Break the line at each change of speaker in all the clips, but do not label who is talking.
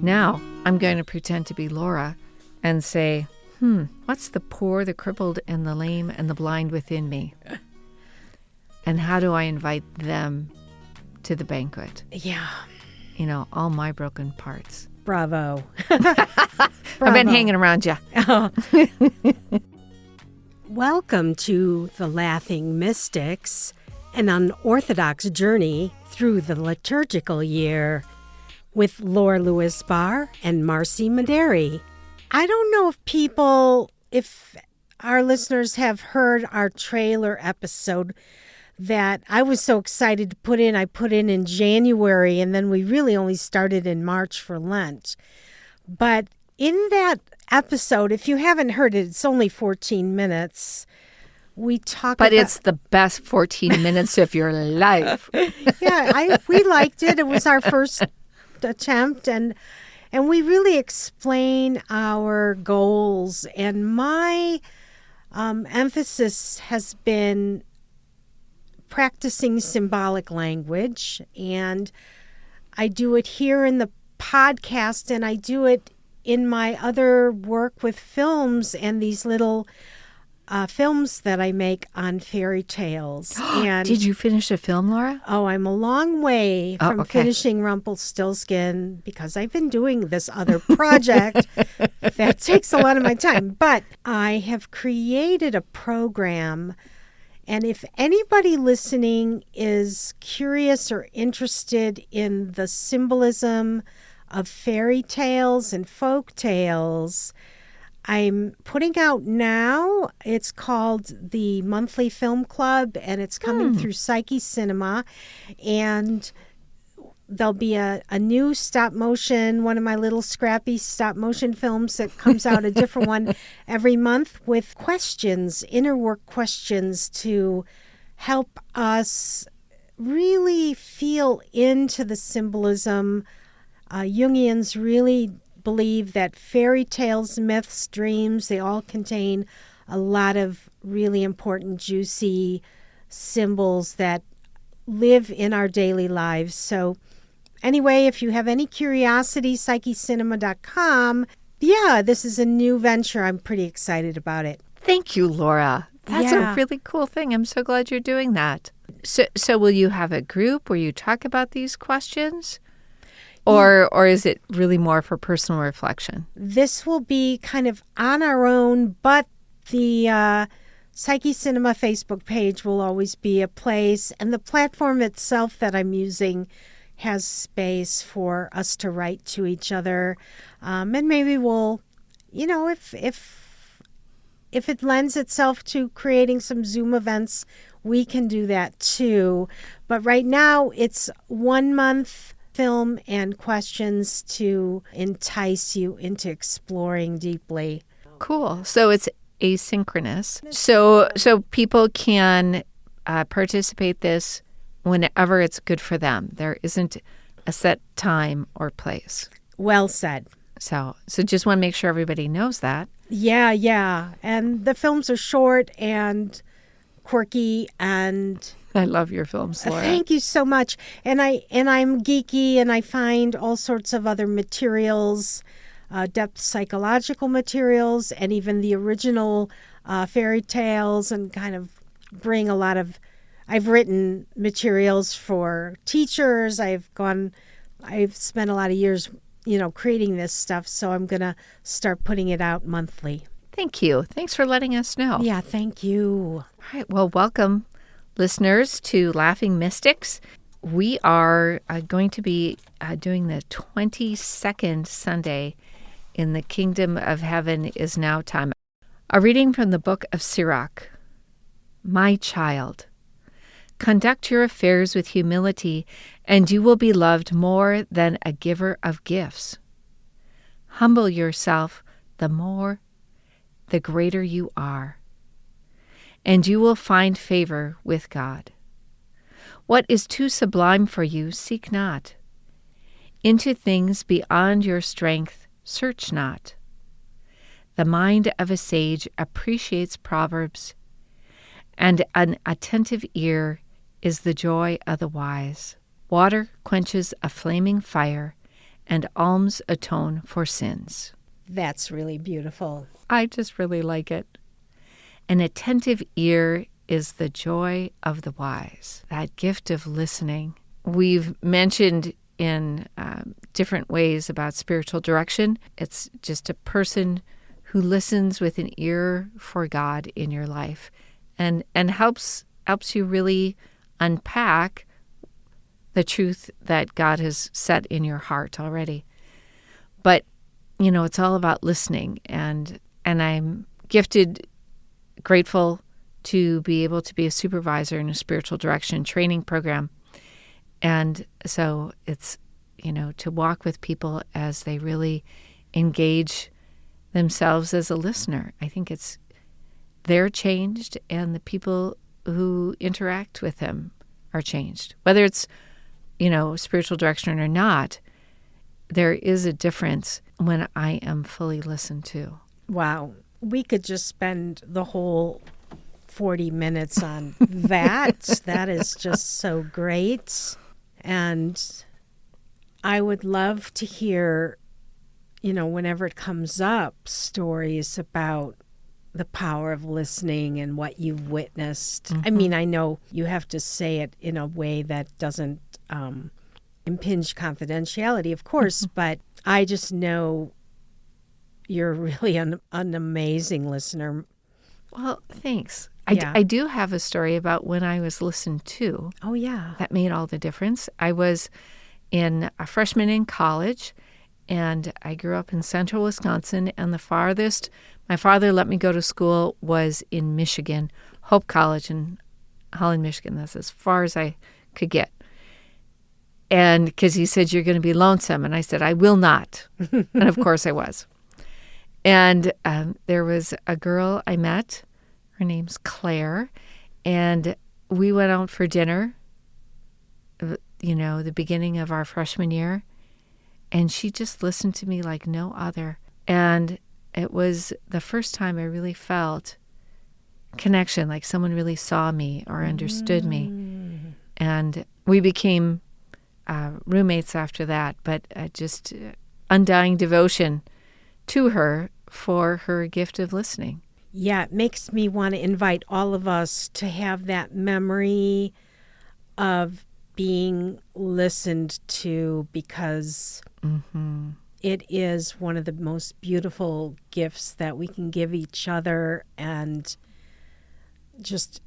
Now, I'm going to pretend to be Laura and say, what's the poor, the crippled, and the lame, and the blind within me? And how do I invite them to the banquet?
Yeah.
You know, all my broken parts.
Bravo.
I've been hanging around you.
Welcome to The Laughing Mystics, an unorthodox journey through the liturgical year with Laura Lewis Barr and Marcy Maderi. I don't know if our listeners have heard our trailer episode that I was so excited to put in. I put in January, and then we really only started in March for Lent. But in that episode, if you haven't heard it, it's only 14 minutes. We talk
But it's the best 14 minutes of your life.
Yeah, we liked it. It was our first attempt, and we really explain our goals. And my emphasis has been practicing symbolic language, and I do it here in the podcast, and I do it in my other work with films and these little films that I make on fairy tales. And
did you finish a film, Laura?
Oh, I'm a long way from finishing Rumpelstiltskin because I've been doing this other project that takes a lot of my time. But I have created a program, and if anybody listening is curious or interested in the symbolism of fairy tales and folk tales, I'm putting out now. It's called the Monthly Film Club, and it's coming through Psyche Cinema. And there'll be a new stop motion, one of my little scrappy stop motion films that comes out, a different one every month with questions, inner work questions to help us really feel into the symbolism. Jungians really believe that fairy tales, myths, dreams, they all contain a lot of really important, juicy symbols that live in our daily lives. So anyway, if you have any curiosity, psychecinema.com. Yeah, this is a new venture. I'm pretty excited about it.
Thank you, Laura. That's a really cool thing. I'm so glad you're doing that. So will you have a group where you talk about these questions? Or is it really more for personal reflection?
This will be kind of on our own, but the Psyche Cinema Facebook page will always be a place. And the platform itself that I'm using has space for us to write to each other. And maybe we'll, if it lends itself to creating some Zoom events, we can do that too. But right now, it's 1 month film and questions to entice you into exploring deeply.
Cool. So it's asynchronous. So people can participate this whenever it's good for them. There isn't a set time or place.
Well said.
So just want to make sure everybody knows that.
Yeah. And the films are short and quirky, and
I love your films, Laura.
Thank you so much. And I'm geeky, and I find all sorts of other materials, depth psychological materials, and even the original fairy tales, and kind of bring a lot of. I've written materials for teachers. I've spent a lot of years, creating this stuff. So I'm gonna start putting it out monthly.
Thank you. Thanks for letting us know.
Yeah, thank you.
All right. Well, welcome, listeners, to Laughing Mystics. We are going to be doing the 22nd Sunday in the Kingdom of Heaven is Now time. A reading from the book of Sirach. My child, conduct your affairs with humility, and you will be loved more than a giver of gifts. Humble yourself, the greater you are, and you will find favor with God. What is too sublime for you, seek not. Into things beyond your strength, search not. The mind of a sage appreciates proverbs, and an attentive ear is the joy of the wise. Water quenches a flaming fire, and alms atone for sins.
That's really beautiful.
I just really like it. An attentive ear is the joy of the wise, that gift of listening. We've mentioned in different ways about spiritual direction. It's just a person who listens with an ear for God in your life and helps you really unpack the truth that God has set in your heart already. But, it's all about listening, and I'm grateful to be able to be a supervisor in a spiritual direction training program. And so it's, to walk with people as they really engage themselves as a listener. I think they're changed, and the people who interact with them are changed. Whether it's, spiritual direction or not, there is a difference when I am fully listened to.
Wow. We could just spend the whole 40 minutes on that. That is just so great. And I would love to hear, whenever it comes up, stories about the power of listening and what you've witnessed. Mm-hmm. I mean, I know you have to say it in a way that doesn't impinge confidentiality, of course, but I just know you're really an amazing listener.
Well, thanks.
Yeah.
I do have a story about when I was listened to.
Oh, yeah.
That made all the difference. I was a freshman in college, and I grew up in central Wisconsin, and the farthest my father let me go to school was in Michigan, Hope College in Holland, Michigan. That's as far as I could get. And because he said, you're going to be lonesome. And I said, I will not. And of course I was. And there was a girl I met. Her name's Claire. And we went out for dinner, the beginning of our freshman year. And she just listened to me like no other. And it was the first time I really felt connection, like someone really saw me or understood me. And we became roommates after that, but just undying devotion to her for her gift of listening.
Yeah, it makes me want to invite all of us to have that memory of being listened to, because it is one of the most beautiful gifts that we can give each other, and just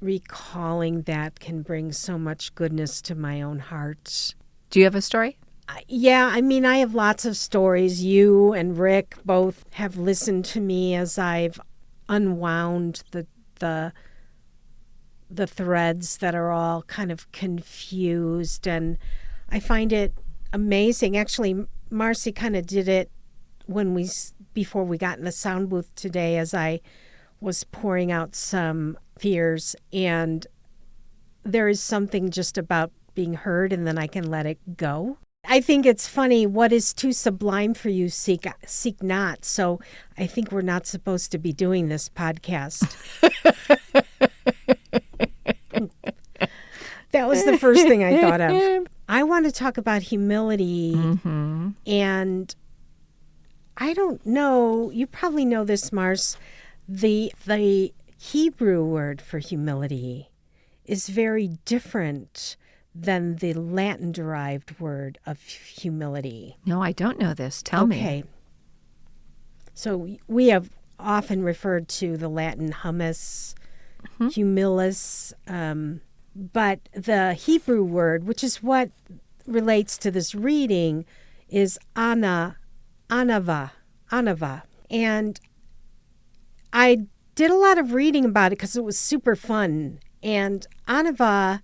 recalling that can bring so much goodness to my own heart.
Do you have a story?
Yeah, I mean, I have lots of stories. You and Rick both have listened to me as I've unwound the threads that are all kind of confused, and I find it amazing. Actually, Marcy kind of did it before we got in the sound booth today, as I was pouring out some fears, and there is something just about being heard, and then I can let it go. I think it's funny, what is too sublime for you, seek not. So I think we're not supposed to be doing this podcast. That was the first thing I thought of. I want to talk about humility. And I don't know, you probably know this, Mars. The Hebrew word for humility is very different than the Latin-derived word of humility.
No, I don't know this. Tell me.
Okay. So we have often referred to the Latin humus, humilis, but the Hebrew word, which is what relates to this reading, is anavah. And I did a lot of reading about it because it was super fun. And anavah,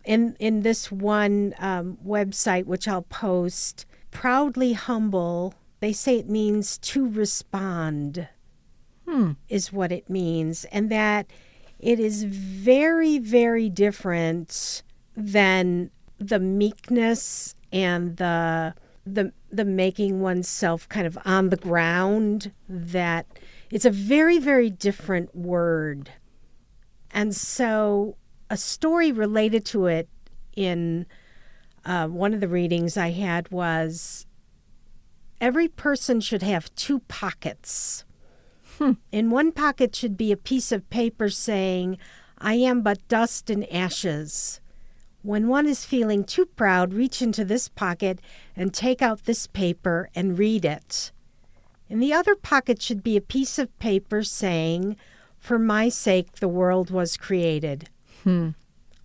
in this one website, which I'll post, proudly humble, they say it means to respond, is what it means. And that it is very, very different than the meekness and the making oneself kind of on the ground. That it's a very, very different word. And so a story related to it in one of the readings I had was every person should have two pockets. In one pocket should be a piece of paper saying, I am but dust and ashes. When one is feeling too proud, reach into this pocket and take out this paper and read it. In the other pocket should be a piece of paper saying, for my sake the world was created. When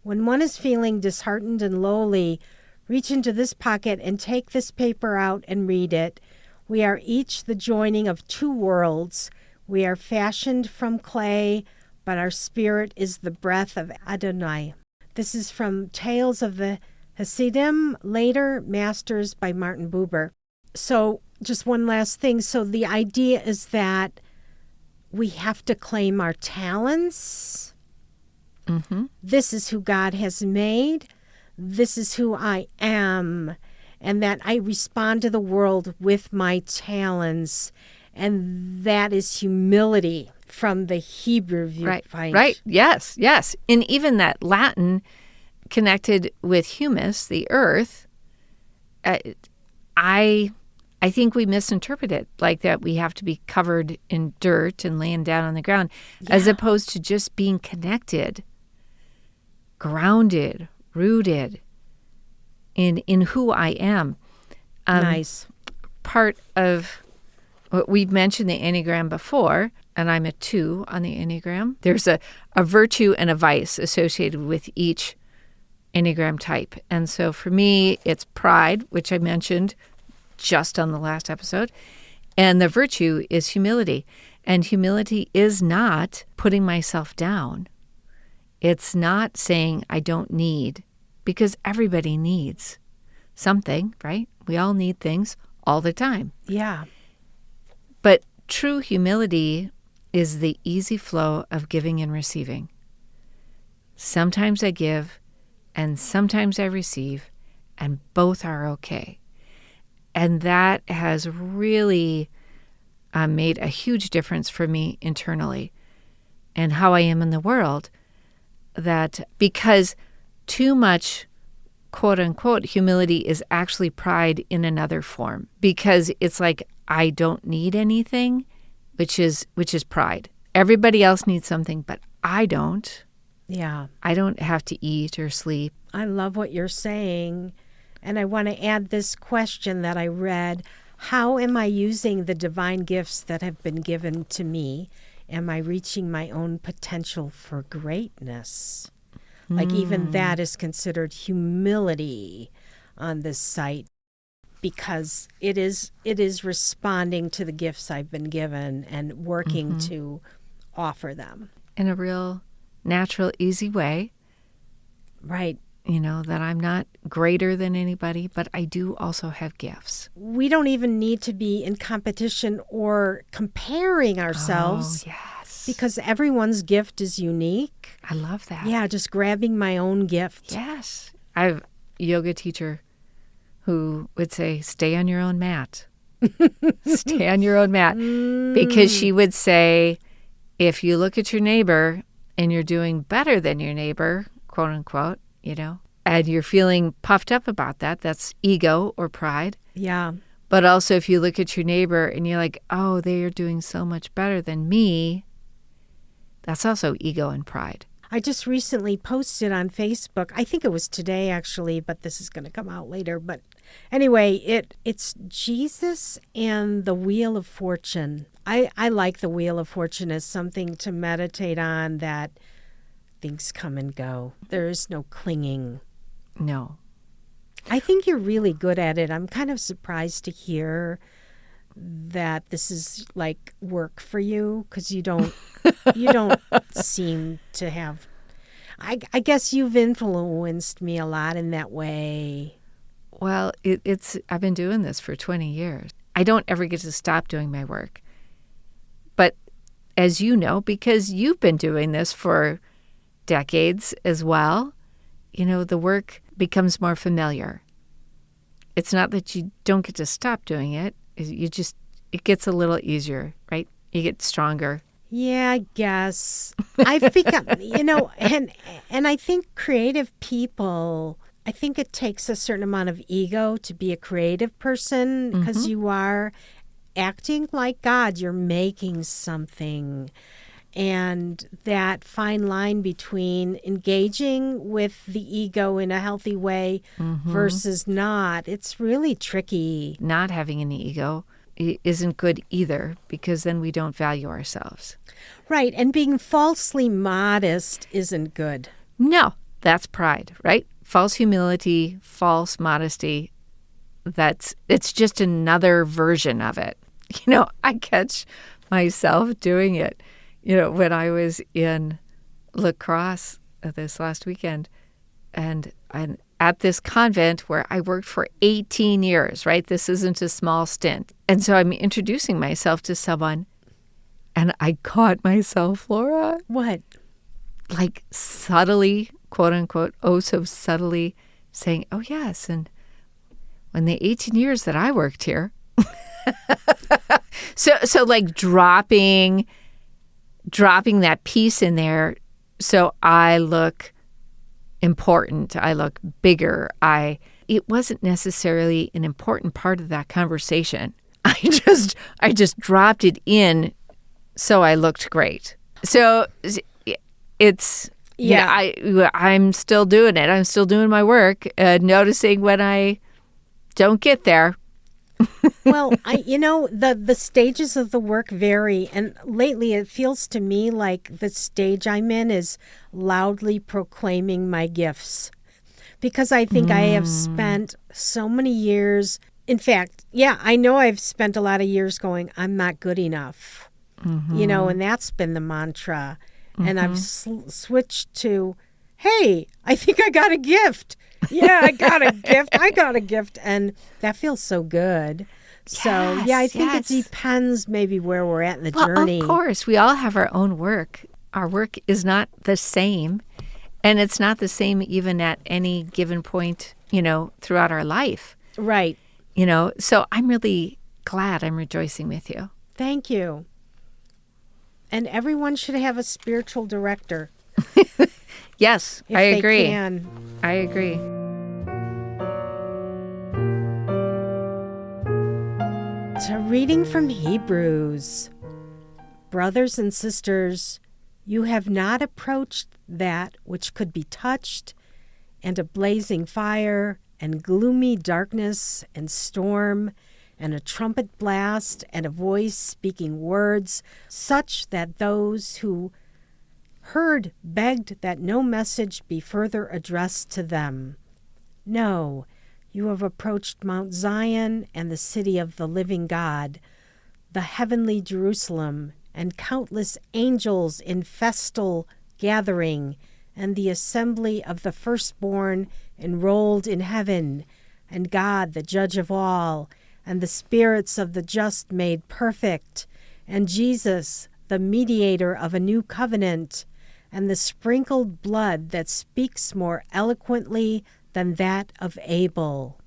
one is feeling disheartened and lowly, reach into this pocket and take this paper out and read it. We are each the joining of two worlds. We are fashioned from clay, but our spirit is the breath of Adonai. This is from Tales of the Hasidim, later Masters by Martin Buber. So just one last thing. So the idea is that we have to claim our talents. This is who God has made. This is who I am. And that I respond to the world with my talents. And that is humility from the Hebrew viewpoint.
Right. Yes. And even that Latin connected with humus, the earth, I think we misinterpret it like that we have to be covered in dirt and laying down on the ground, as opposed to just being connected, grounded, rooted in who I am.
Nice.
Part of what we've mentioned the Enneagram before, and I'm a 2 on the Enneagram. There's a virtue and a vice associated with each Enneagram type. And so for me, it's pride, which I mentioned just on the last episode. And the virtue is humility. And humility is not putting myself down. It's not saying I don't need, because everybody needs something, right? We all need things all the time.
Yeah.
But true humility is the easy flow of giving and receiving. Sometimes I give and sometimes I receive, and both are okay. And that has really made a huge difference for me internally and how I am in the world. That because too much quote unquote humility is actually pride in another form, because it's like I don't need anything, which is pride. Everybody else needs something, but I don't.
Yeah.
I don't have to eat or sleep.
I love what you're saying. And I want to add this question that I read. How am I using the divine gifts that have been given to me? Am I reaching my own potential for greatness? Like even that is considered humility on this site, because it is responding to the gifts I've been given and working to offer them.
In a real natural, easy way.
Right.
That I'm not greater than anybody, but I do also have gifts.
We don't even need to be in competition or comparing ourselves.
Oh, yes.
Because everyone's gift is unique.
I love that.
Yeah, just grabbing my own gift.
Yes. I have a yoga teacher who would say, stay on your own mat. Stay on your own mat. Because she would say, if you look at your neighbor and you're doing better than your neighbor, quote unquote, and you're feeling puffed up about that, that's ego or pride.
Yeah.
But also if you look at your neighbor and you're like, oh, they are doing so much better than me, that's also ego and pride.
I just recently posted on Facebook, I think it was today actually, but this is going to come out later. But anyway, it's Jesus and the Wheel of Fortune. I like the Wheel of Fortune as something to meditate on, that things come and go. There is no clinging.
No.
I think you're really good at it. I'm kind of surprised to hear that this is like work for you, because you don't seem to have. I guess you've influenced me a lot in that way.
Well, I've been doing this for 20 years. I don't ever get to stop doing my work. But as you know, because you've been doing this for decades as well, the work becomes more familiar. It's not that you don't get to stop doing it. It gets a little easier, right? You get stronger.
Yeah, I guess. I've become, and I think creative people I think it takes a certain amount of ego to be a creative person because you are acting like God. You're making something. And that fine line between engaging with the ego in a healthy way versus not, it's really tricky.
Not having any ego isn't good either, because then we don't value ourselves.
Right. And being falsely modest isn't good.
No, that's pride, right? False humility, false modesty. It's just another version of it. I catch myself doing it. When I was in La Crosse this last weekend, and at this convent where I worked for 18 years, right? This isn't a small stint. And so I'm introducing myself to someone, and I caught myself, Laura.
What?
Like subtly, quote unquote, oh so subtly saying, oh yes, and when the 18 years that I worked here. so like dropping that piece in there so I look important, I look bigger. It wasn't necessarily an important part of that conversation. I just dropped it in so I looked great. So it's I'm still doing it. I'm still doing my work, noticing when I don't get there.
Well, the stages of the work vary. And lately it feels to me like the stage I'm in is loudly proclaiming my gifts. Because I think I have spent so many years. In fact, I know I've spent a lot of years going, I'm not good enough. And that's been the mantra. And I've switched to, hey, I think I got a gift. Yeah, I got a gift. I got a gift. And that feels so good. So, I think it depends maybe where we're at in the journey.
Of course, we all have our own work. Our work is not the same. And it's not the same even at any given point, throughout our life.
Right.
So I'm really glad, I'm rejoicing with you.
Thank you. And everyone should have a spiritual director.
Yes, I agree.
Can.
I agree.
It's a reading from Hebrews. Brothers and sisters, you have not approached that which could be touched, and a blazing fire, and gloomy darkness, and storm, and a trumpet blast, and a voice speaking words, such that those who heard begged that no message be further addressed to them. No, you have approached Mount Zion and the city of the living God, the heavenly Jerusalem, and countless angels in festal gathering, and the assembly of the firstborn enrolled in heaven, and God, the judge of all, and the spirits of the just made perfect, and Jesus, the mediator of a new covenant, and the sprinkled blood that speaks more eloquently than that of Abel.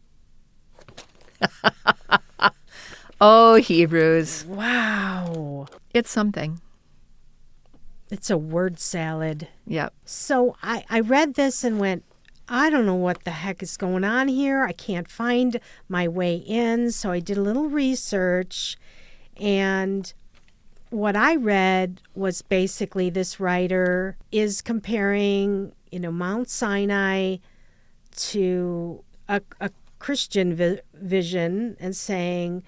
Oh, Hebrews.
Wow.
It's something.
It's a word salad.
Yep.
So I read this and went, I don't know what the heck is going on here. I can't find my way in. So I did a little research, and what I read was basically this writer is comparing, Mount Sinai to a Christian vision and saying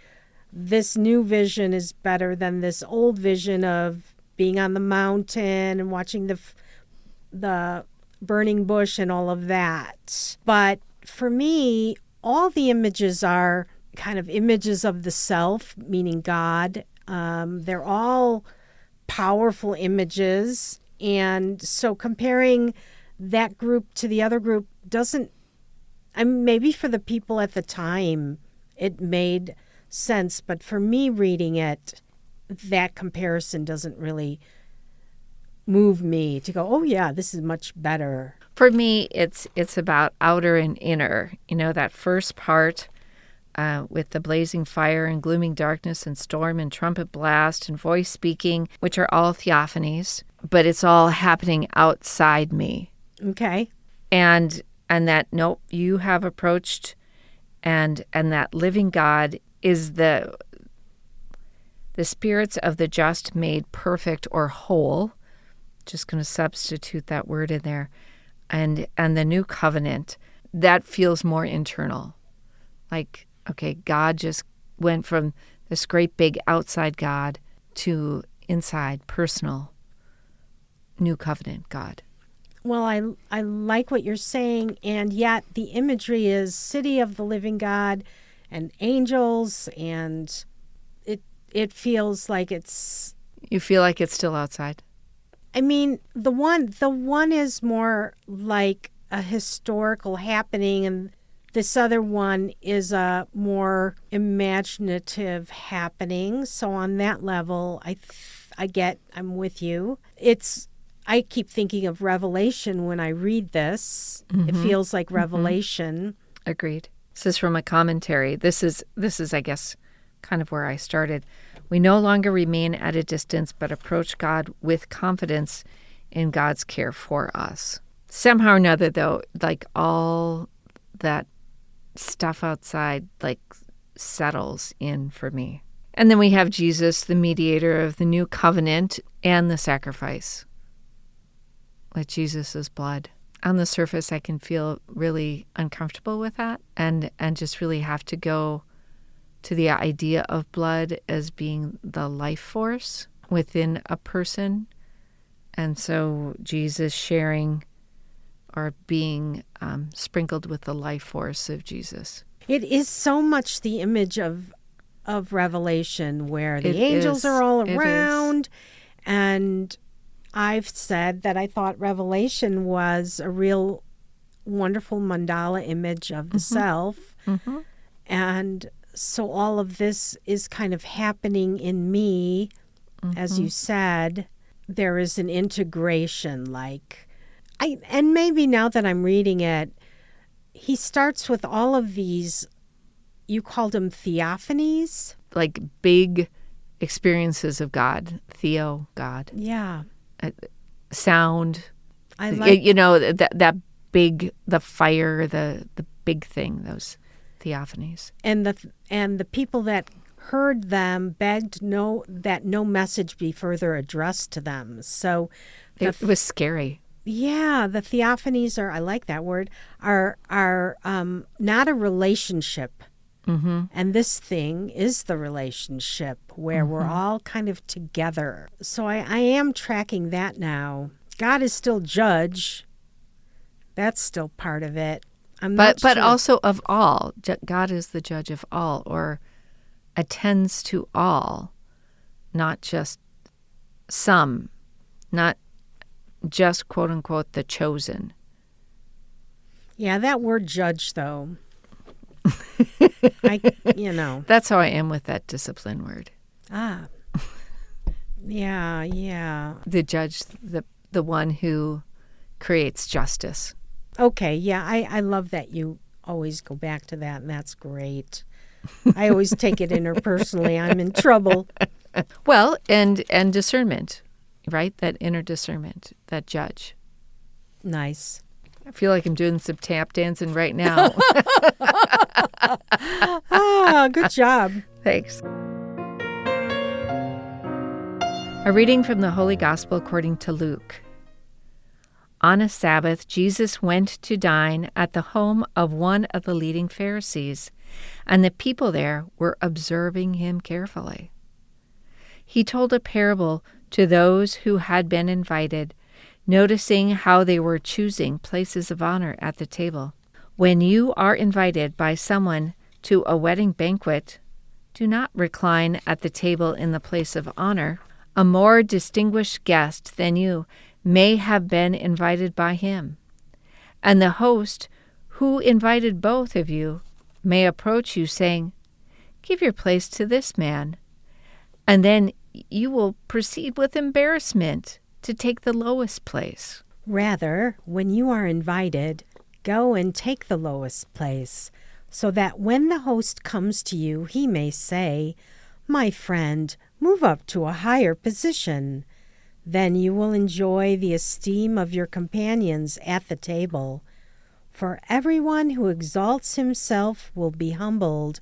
this new vision is better than this old vision of being on the mountain and watching the burning bush and all of that. But for me, all the images are kind of images of the self, meaning God. They're all powerful images. And so comparing that group to the other group doesn't, maybe for the people at the time, it made sense. But for me reading it, that comparison doesn't really move me to go, oh yeah, this is much better.
For me, it's about outer and inner. That first part with the blazing fire and glooming darkness and storm and trumpet blast and voice speaking, which are all theophanies, but it's all happening outside me.
Okay.
And and that, nope, you have approached, and that living God is the spirits of the just made perfect or whole. Just going to substitute that word in there. And the new covenant, that feels more internal. Like, okay, God just went from this great big outside God to inside, personal, new covenant God.
Well, I like what you're saying, and yet the imagery is city of the living God and angels, and it feels like it's...
You feel like it's still outside?
I mean, the one is more like a historical happening, and this other one is a more imaginative happening. So on that level, I'm with you. I keep thinking of Revelation when I read this. Mm-hmm. It feels like Revelation.
Mm-hmm. Agreed. This is from a commentary. This is, I guess, kind of where I started. We no longer remain at a distance, but approach God with confidence in God's care for us. Somehow or another, though, like all that stuff outside, like, settles in for me. And then we have Jesus, the mediator of the new covenant and the sacrifice. With Jesus' blood. On the surface, I can feel really uncomfortable with that and just really have to go to the idea of blood as being the life force within a person. And so Jesus sharing or being sprinkled with the life force of Jesus.
It is so much the image of Revelation where the angels are all around. And I've said that I thought Revelation was a real wonderful mandala image of the self. Mm-hmm. And so all of this is kind of happening in me. Mm-hmm. As you said, there is an integration, and maybe now that I'm reading it, he starts with all of these, you called them theophanies?
Like big experiences of God. Theo, God.
Yeah.
Sound.
I like...
that big, the fire, the big thing, those theophanies.
And the people that heard them begged that no message be further addressed to them. So
it was scary.
Yeah, the theophanies are, I like that word, are not a relationship. Mm-hmm. And this thing is the relationship where we're all kind of together. So I am tracking that now. God is still judge. That's still part of it. But
also of all. God is the judge of all, or attends to all, not just some, not just, quote unquote, the chosen.
Yeah, that word judge, though.
That's how I am with that discipline word.
Ah. Yeah.
The judge, the one who creates justice.
Okay, yeah, I love that you always go back to that, and that's great. I always take it interpersonally. I'm in trouble.
Well, and discernment, right? That inner discernment, that judge.
Nice.
I feel like I'm doing some tap dancing right now.
Good job.
Thanks. A reading from the Holy Gospel according to Luke. On a Sabbath, Jesus went to dine at the home of one of the leading Pharisees, and the people there were observing him carefully. He told a parable to those who had been invited, noticing how they were choosing places of honor at the table. When you are invited by someone to a wedding banquet, do not recline at the table in the place of honor. A more distinguished guest than you may have been invited by him. And the host, who invited both of you, may approach you saying, "Give your place to this man." And then you will proceed with embarrassment to take the lowest place.
Rather, when you are invited, go and take the lowest place, so that when the host comes to you, he may say, "My friend, move up to a higher position." Then you will enjoy the esteem of your companions at the table. For everyone who exalts himself will be humbled,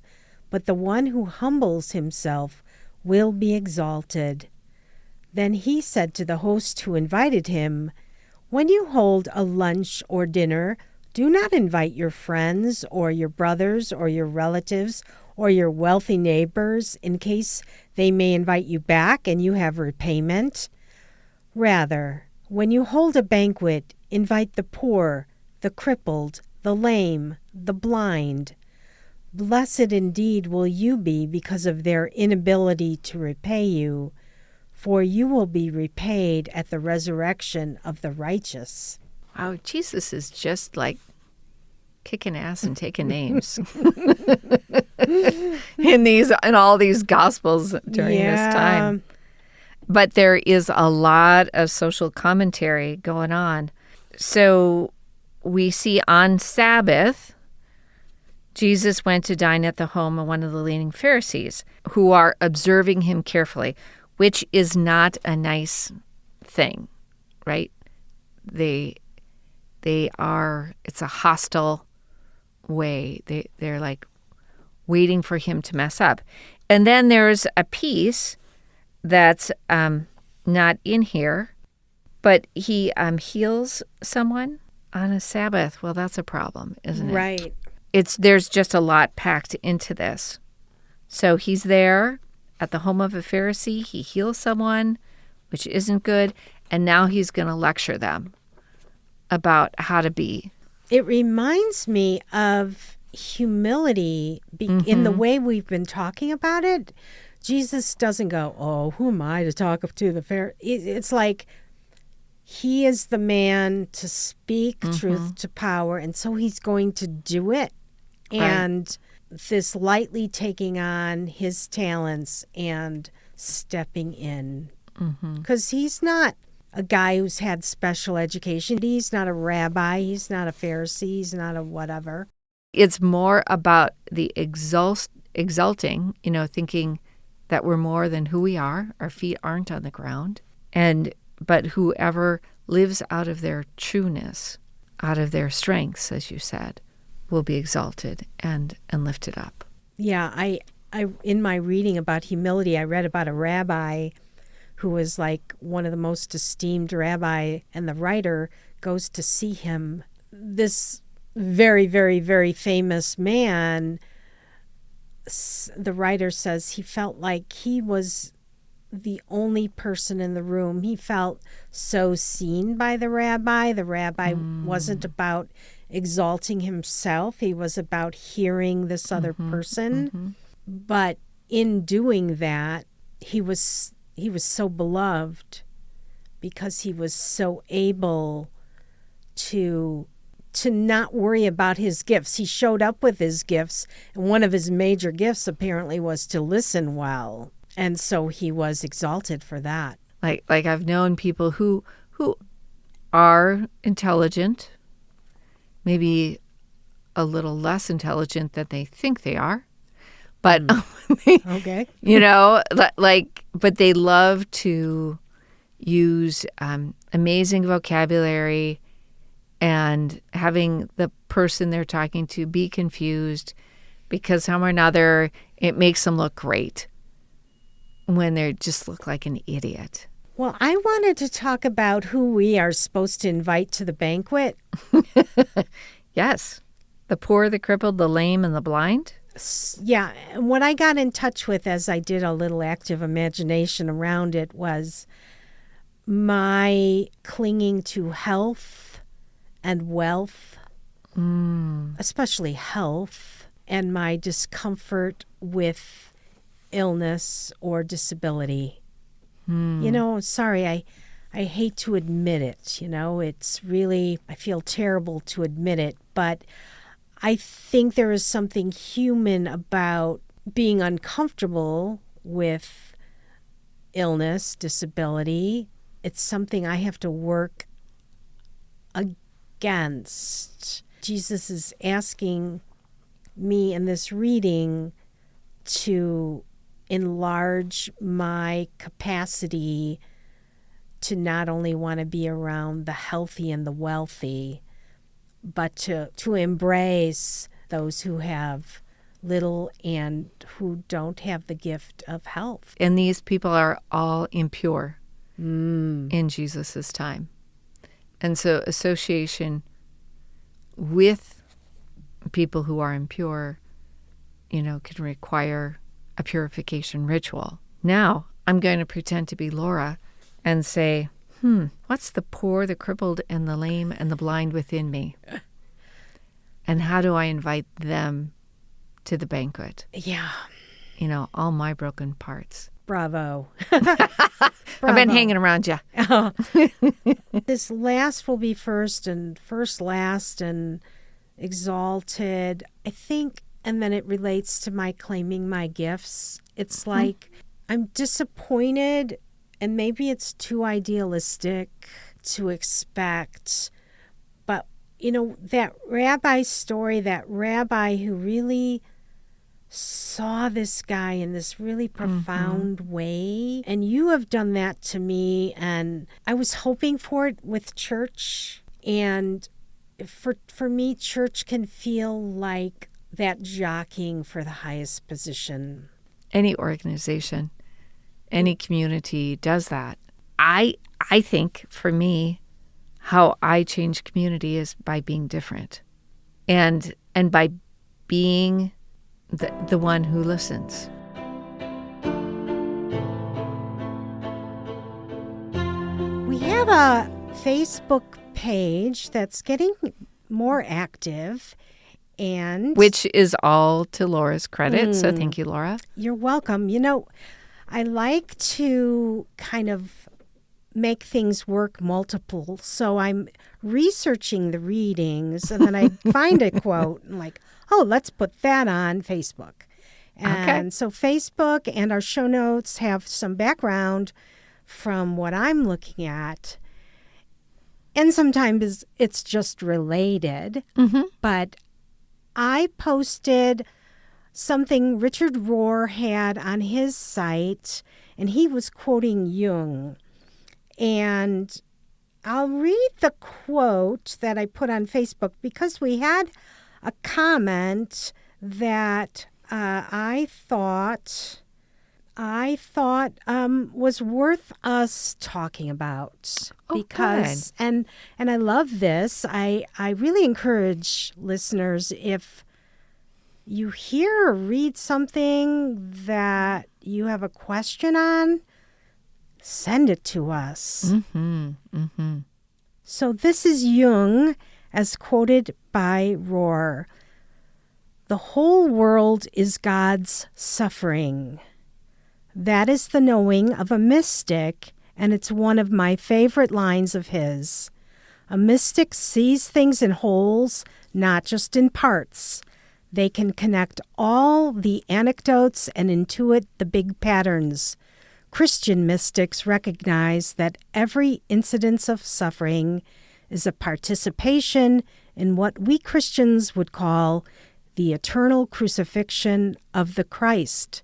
but the one who humbles himself will be exalted." Then he said to the host who invited him, "When you hold a lunch or dinner, do not invite your friends or your brothers or your relatives or your wealthy neighbors in case they may invite you back and you have repayment. Rather, when you hold a banquet, invite the poor, the crippled, the lame, the blind. Blessed indeed will you be because of their inability to repay you, for you will be repaid at the resurrection of the righteous."
Wow, Jesus is just like kicking ass and taking names in all these gospels during this time. But there is a lot of social commentary going on. So we see on Sabbath, Jesus went to dine at the home of one of the leading Pharisees who are observing him carefully, which is not a nice thing, right? It's a hostile way. They're like waiting for him to mess up. And then there's a piece that's not in here, but he heals someone on a Sabbath. Well, that's a problem, isn't it?
Right.
There's just a lot packed into this. So he's there at the home of a Pharisee. He heals someone, which isn't good, and now he's going to lecture them about how to be.
It reminds me of humility in the way we've been talking about it. Jesus doesn't go, "Oh, who am I to talk to the Pharisee?" It's like he is the man to speak truth to power, and so he's going to do it. Right. And this lightly taking on his talents and stepping in. Because he's not a guy who's had special education. He's not a rabbi. He's not a Pharisee. He's not a whatever.
It's more about the exulting, thinking that we're more than who we are. Our feet aren't on the ground. But whoever lives out of their trueness, out of their strengths, as you said, will be exalted and lifted up.
Yeah, I in my reading about humility, I read about a rabbi who was like one of the most esteemed rabbi, and the writer goes to see him. This very, very, very famous man, the writer says he felt like he was the only person in the room. He felt so seen by the rabbi. The rabbi wasn't about exalting himself. He was about hearing this other person. But in doing that, he was so beloved because he was so able to not worry about his gifts. He showed up with his gifts, and one of his major gifts apparently was to listen well. And so he was exalted for that.
Like I've known people who are intelligent, maybe a little less intelligent than they think they are, but
okay,
but they love to use amazing vocabulary and having the person they're talking to be confused because somehow or another it makes them look great when they just look like an idiot.
Well, I wanted to talk about who we are supposed to invite to the banquet.
Yes. The poor, the crippled, the lame, and the blind.
Yeah. What I got in touch with as I did a little active imagination around it was my clinging to health and wealth, especially health, and my discomfort with illness or disability. Sorry, I hate to admit it. It's really, I feel terrible to admit it, but I think there is something human about being uncomfortable with illness, disability. It's something I have to work against. Jesus is asking me in this reading to enlarge my capacity to not only want to be around the healthy and the wealthy, but to embrace those who have little and who don't have the gift of health.
And these people are all impure in Jesus's time. And so association with people who are impure, can require a purification ritual. Now, I'm going to pretend to be Laura and say, what's the poor, the crippled, and the lame, and the blind within me? And how do I invite them to the banquet?
Yeah.
All my broken parts.
Bravo.
I've been hanging around you.
This last will be first and first last and exalted, I think, and then it relates to my claiming my gifts. It's like I'm disappointed, and maybe it's too idealistic to expect, but that rabbi story, that rabbi who really saw this guy in this really profound way, and you have done that to me, and I was hoping for it with church, and for me, church can feel like that jockeying for the highest position.
Any organization, any community does that. I think for me, how I change community is by being different, and by being the one who listens.
We have a Facebook page that's getting more active, and
which is all to Laura's credit. So thank you, Laura.
You're welcome. I like to kind of make things work multiple. So I'm researching the readings, and then I find a quote and like, oh, let's put that on Facebook. And so Facebook and our show notes have some background from what I'm looking at. And sometimes it's just related. But I posted something Richard Rohr had on his site, and he was quoting Jung. And I'll read the quote that I put on Facebook because we had a comment that I thought was worth us talking about. Because and I love this. I really encourage listeners, if you hear or read something that you have a question on, send it to us. So this is Jung, as quoted by Rohr. The whole world is God's suffering. That is the knowing of a mystic, and it's one of my favorite lines of his. A mystic sees things in wholes, not just in parts. They can connect all the anecdotes and intuit the big patterns. Christian mystics recognize that every incidence of suffering is a participation in what we Christians would call the eternal crucifixion of the Christ.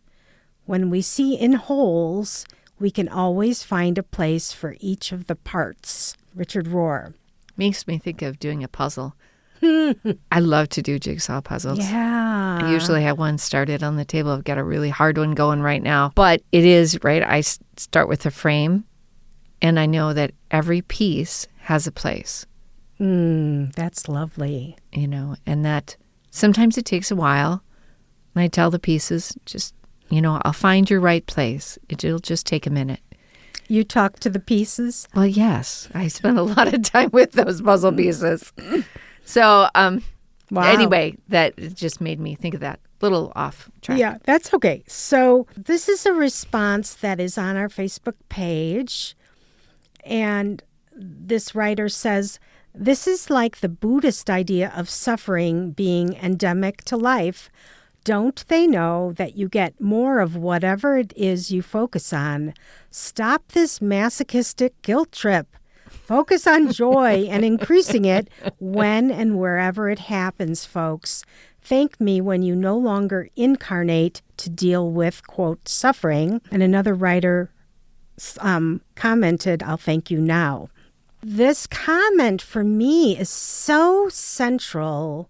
When we see in wholes, we can always find a place for each of the parts. Richard Rohr.
Makes me think of doing a puzzle. I love to do jigsaw puzzles.
Yeah.
I usually have one started on the table. I've got a really hard one going right now. But it is, right, I start with the frame, and I know that every piece has a place.
That's lovely.
And that sometimes it takes a while. And I tell the pieces, just, I'll find your right place. It'll just take a minute.
You talk to the pieces?
Well, yes. I spend a lot of time with those puzzle pieces. So, anyway, that just made me think of that. Little off track.
Yeah, that's okay. So this is a response that is on our Facebook page. And this writer says, this is like the Buddhist idea of suffering being endemic to life. Don't they know that you get more of whatever it is you focus on? Stop this masochistic guilt trip. Focus on joy and increasing it when and wherever it happens, folks. Thank me when you no longer incarnate to deal with, quote, suffering. And another writer commented, I'll thank you now. this comment for me is so central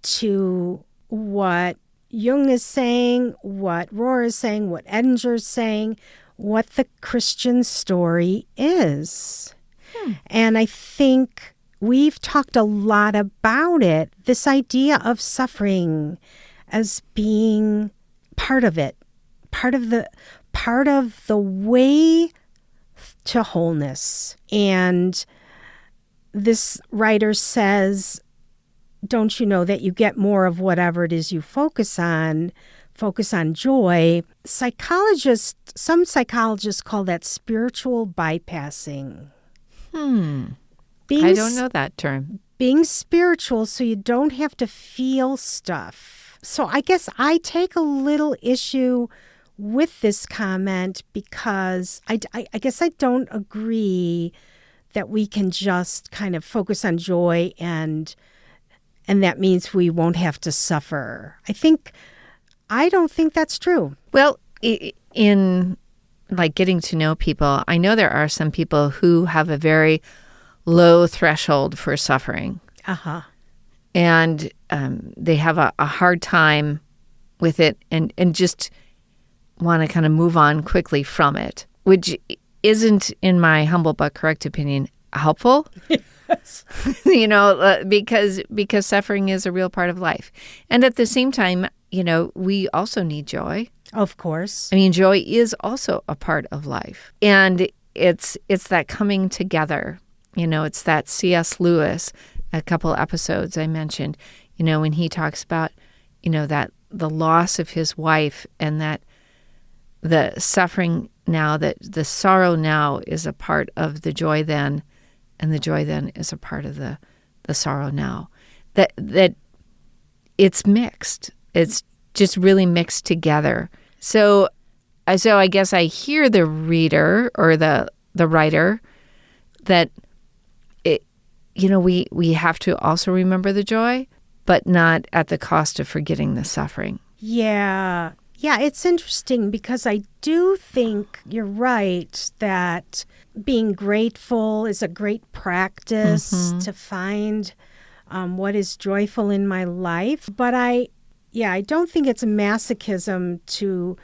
to what Jung is saying, what Rohr is saying, what Edinger is saying, what the Christian story is. And I think we've talked a lot about it, this idea of suffering as being part of it, part of the way to wholeness. And this writer says, don't you know that you get more of whatever it is you focus on joy. Some psychologists call that spiritual bypassing.
I don't know that term.
Being spiritual so you don't have to feel stuff. So I guess I take a little issue with this comment because I guess I don't agree that we can just kind of focus on joy and that means we won't have to suffer. I don't think that's true.
Well, in like getting to know people, I know there are some people who have a very low threshold for suffering. And they have a hard time with it and just want to kind of move on quickly from it, which isn't, in my humble but correct opinion, helpful. Yes. Because suffering is a real part of life. And at the same time, we also need joy.
Of course.
I mean, joy is also a part of life. And it's that coming together. It's that C.S. Lewis, a couple episodes I mentioned, when he talks about, that the loss of his wife and that the suffering now, that the sorrow now is a part of the joy then, and the joy then is a part of the sorrow now. That it's mixed. It's just really mixed together. So I guess I hear the reader or the writer that we have to also remember the joy, but not at the cost of forgetting the suffering.
Yeah, it's interesting because I do think you're right that being grateful is a great practice to find what is joyful in my life. But I don't think it's a masochism to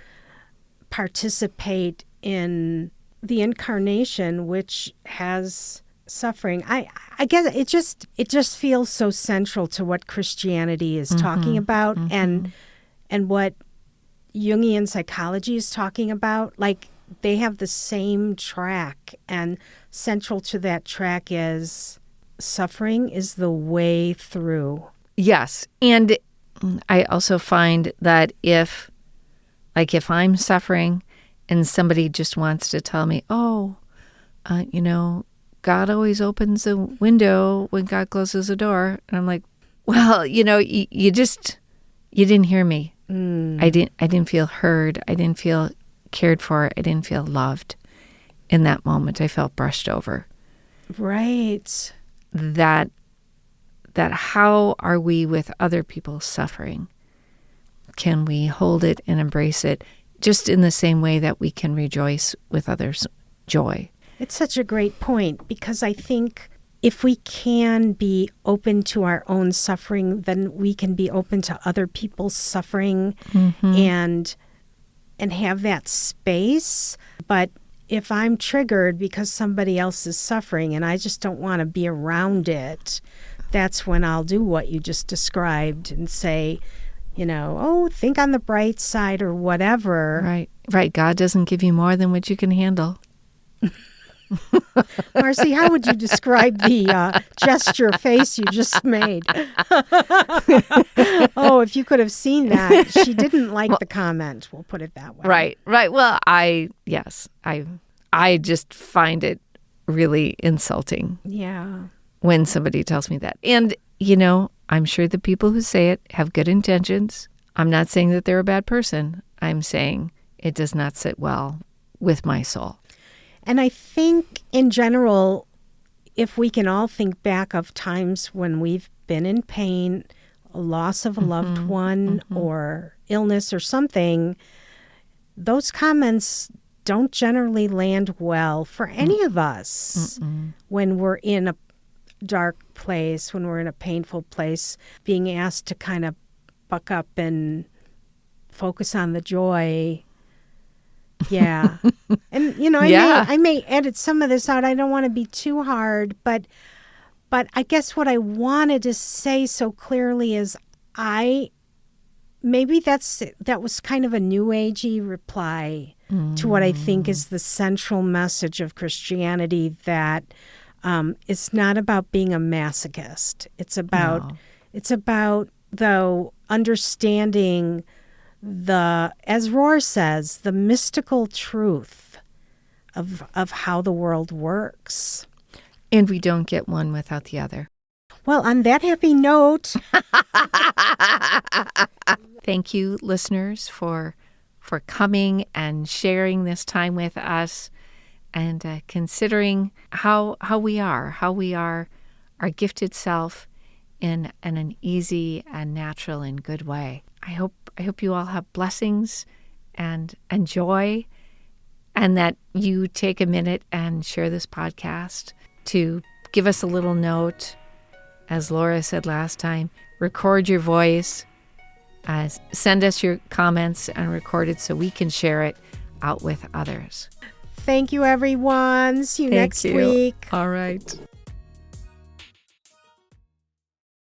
participate in the incarnation, which has suffering. I guess it just feels so central to what Christianity is talking about and what Jungian psychology is talking about. Like, they have the same track, and central to that track is suffering is the way through.
Yes. And I also find that if I'm suffering and somebody just wants to tell me, God always opens a window when God closes a door. And I'm like, well, you didn't hear me. I didn't feel heard. I didn't feel cared for. I didn't feel loved in that moment. I felt brushed over.
Right.
That how are we with other people's suffering? Can we hold it and embrace it just in the same way that we can rejoice with others' joy?
It's such a great point, because I think if we can be open to our own suffering, then we can be open to other people's suffering and have that space. But if I'm triggered because somebody else is suffering and I just don't want to be around it, that's when I'll do what you just described and say, think on the bright side or whatever.
Right. God doesn't give you more than what you can handle.
Marcy, how would you describe the gesture face you just made? Oh, if you could have seen that. She didn't like the comment. We'll put it that way.
Right. Well, I just find it really insulting.
Yeah.
When somebody tells me that. And, I'm sure the people who say it have good intentions. I'm not saying that they're a bad person. I'm saying it does not sit well with my soul.
And I think in general, if we can all think back of times when we've been in pain, a loss of a loved one or illness or something, those comments don't generally land well for any of us when we're in a dark place, when we're in a painful place. Being asked to kind of buck up and focus on the joy. Yeah. And, I may edit some of this out. I don't want to be too hard, but I guess what I wanted to say so clearly is maybe that was kind of a new agey reply to what I think is the central message of Christianity, that it's not about being a masochist. It's about though understanding as Rohr says, the mystical truth of how the world works.
And we don't get one without the other.
Well, on that happy note.
Thank you, listeners, for coming and sharing this time with us, and considering how we are our gifted self in an easy and natural and good way. I hope you all have blessings and joy, and that you take a minute and share this podcast, to give us a little note. As Laura said last time, record your voice, send us your comments and record it so we can share it out with others.
Thank you, everyone. See you next week.
All right.